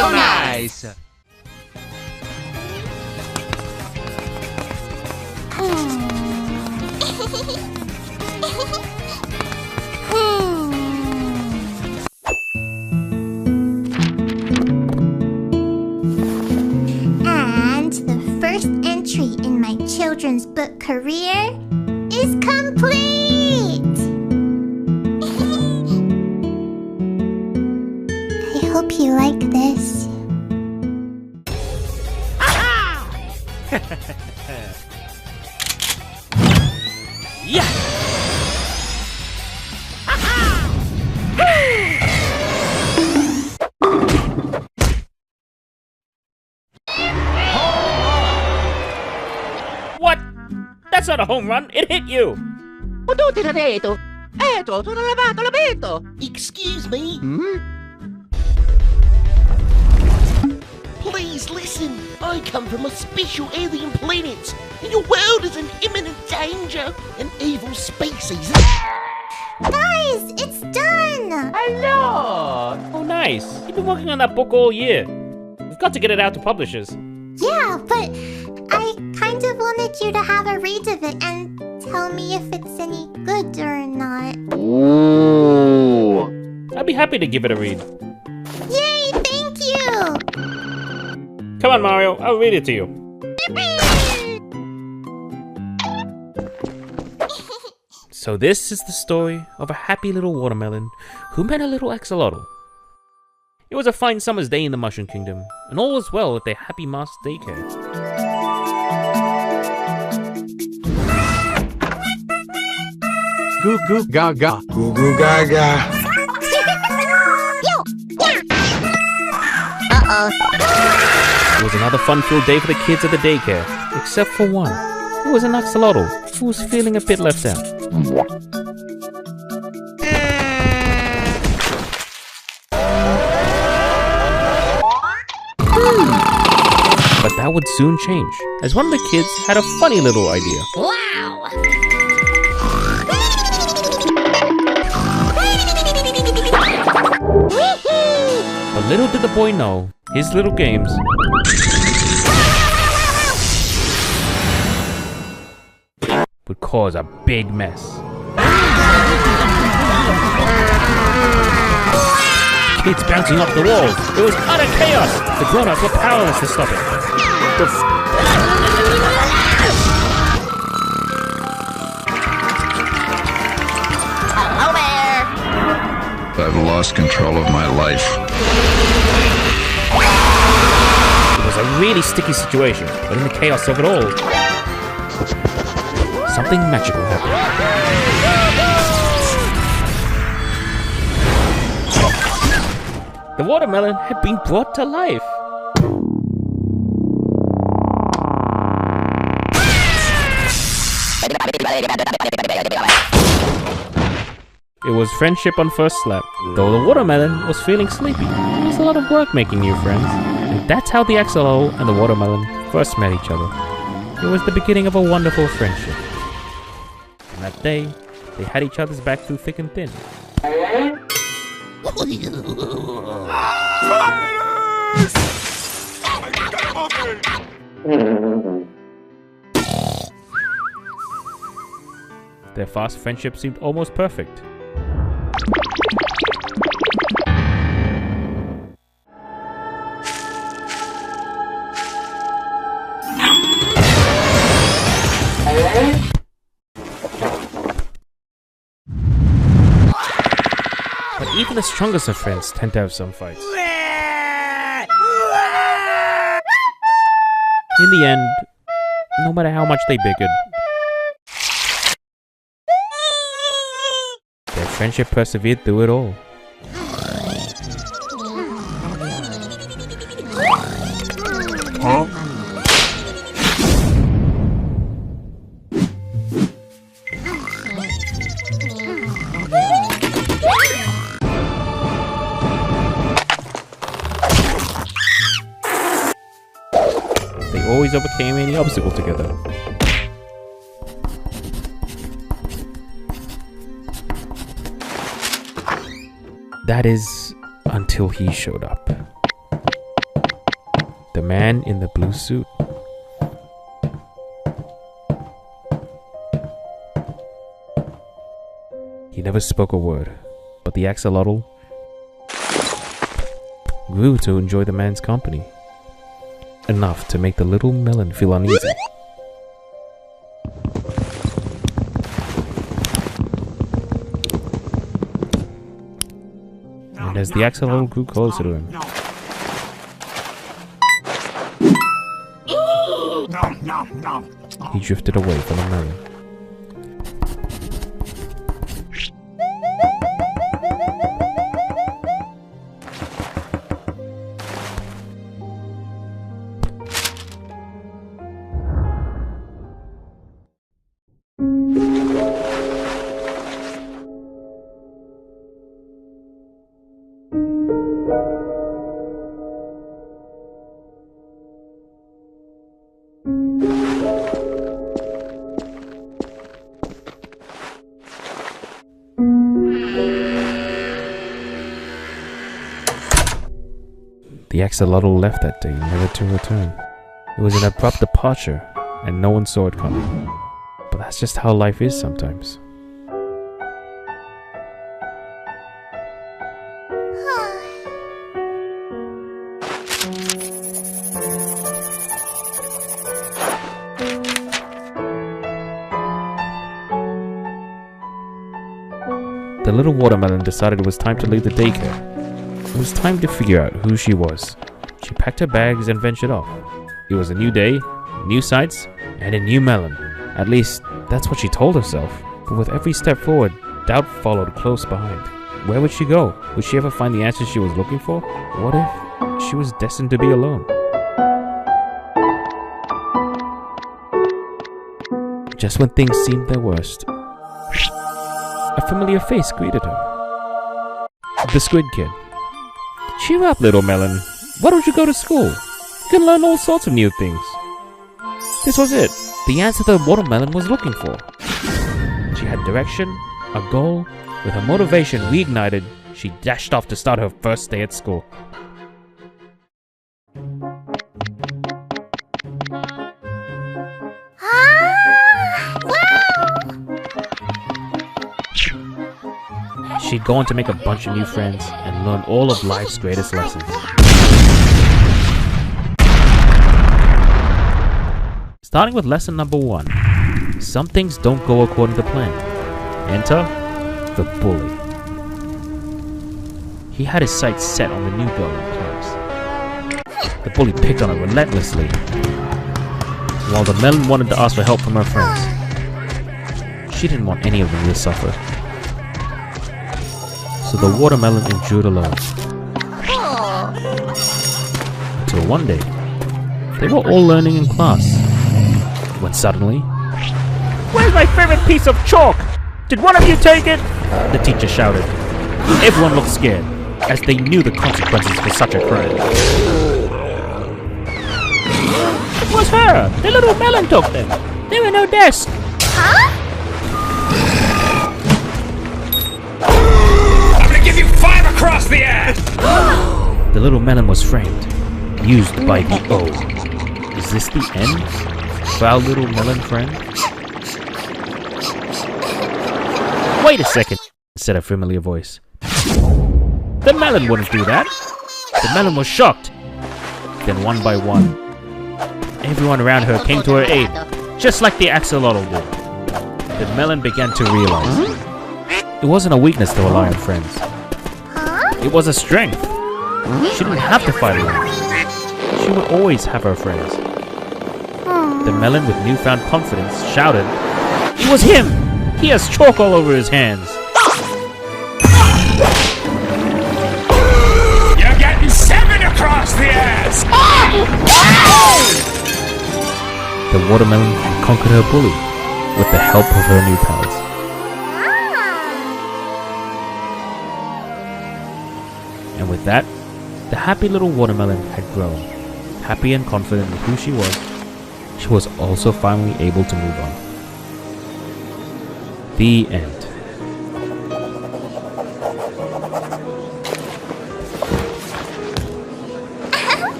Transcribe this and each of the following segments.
so nice. And the first entry in my children's book career is complete! I hope you like this. Yeah! What? That's not a home run, it hit you! Excuse me? Please listen. I come from a special alien planet, and your world is in imminent danger. An evil species. Guys, it's done! Oh, nice. You've been working on that book all year. We've got to get it out to publishers. Yeah, but I kind of wanted you to have a read of it and tell me if it's any good or not. Ooh. I'd be happy to give it a read. Yay, thank you! Come on, Mario, I'll read it to you. So this is the story of a happy little watermelon who met a little axolotl. It was a fine summer's day in the Mushroom Kingdom, and all was well at their happy master daycare. Goo goo gaga. Goo goo gaga. It was another fun-filled day for the kids at the daycare, except for one. It was an axolotl who was feeling a bit left out. But that would soon change, as one of the kids had a funny little idea. Wow! But little did the boy know, his little games would cause a big mess. Kids bouncing off the walls. It was utter chaos. The grown-ups were powerless to stop it. Hello there! I've lost control of my life. It was a really sticky situation, but in the chaos of it all, something magical happened. The watermelon had been brought to life. It was friendship on first slap. Though the watermelon was feeling sleepy, it was a lot of work making new friends. And that's how the axolotl and the watermelon first met each other. It was the beginning of a wonderful friendship. And that day, they had each other's back through thick and thin. Their fast friendship seemed almost perfect. But even the strongest of friends tend to have some fights. In the end, no matter how much they bickered, their friendship persevered through it all. Huh? They always overcame any obstacle together. That is, until he showed up. man in the blue suit. He never spoke a word, but the axolotl grew to enjoy the man's company, enough to make the little melon feel uneasy. And as the axolotl grew closer to him, he drifted away from the melon. The axolotl left that day, never to return. It was an abrupt departure, and no one saw it coming. But that's just how life is sometimes. The little watermelon decided it was time to leave the daycare. It was time to figure out who she was. She packed her bags and ventured off. It was a new day, new sights, and a new melon. At least, that's what she told herself. But with every step forward, doubt followed close behind. Where would she go? Would she ever find the answers she was looking for? What if she was destined to be alone? Just when things seemed their worst, a familiar face greeted her. The Squid Kid. Cheer up, little melon. Why don't you go to school? You can learn all sorts of new things. This was it. The answer the watermelon was looking for. She had direction, a goal. With her motivation reignited, she dashed off to start her first day at school. She'd go on to make a bunch of new friends and learn all of life's greatest lessons. Starting with lesson number 1. Some things don't go according to plan. Enter the bully. He had his sights set on the new girl in class. The bully picked on her relentlessly, while the melon wanted to ask for help from her friends. She didn't want any of them to suffer. So the watermelon endured alone. Until one day, they were all learning in class, when suddenly, "Where's my favorite piece of chalk? Did one of you take it?" the teacher shouted. Everyone looked scared, as they knew the consequences for such a crime. It was her! The little melon took them! They were in her desk! Huh? Give you 5 across the ass! The little melon was framed, used by the O. Is this the end? Foul little melon friend? Wait a second, said a familiar voice. The melon wouldn't do that. The melon was shocked. Then one by one, everyone around her came to her aid, just like the axolotl did. The melon began to realize it wasn't a weakness to rely on friends. It was a strength. She didn't have to fight alone. She would always have her friends. The melon, with newfound confidence, shouted, "It was him! He has chalk all over his hands!" You're getting 7 across the ass! The watermelon had conquered her bully with the help of her new pals. And with that, the happy little watermelon had grown. Happy and confident with who she was also finally able to move on. The end.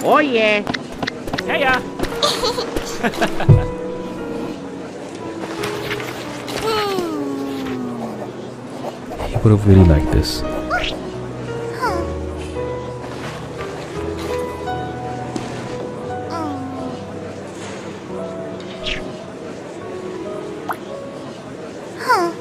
Oh yeah. Heya! He would have really liked this. Huh.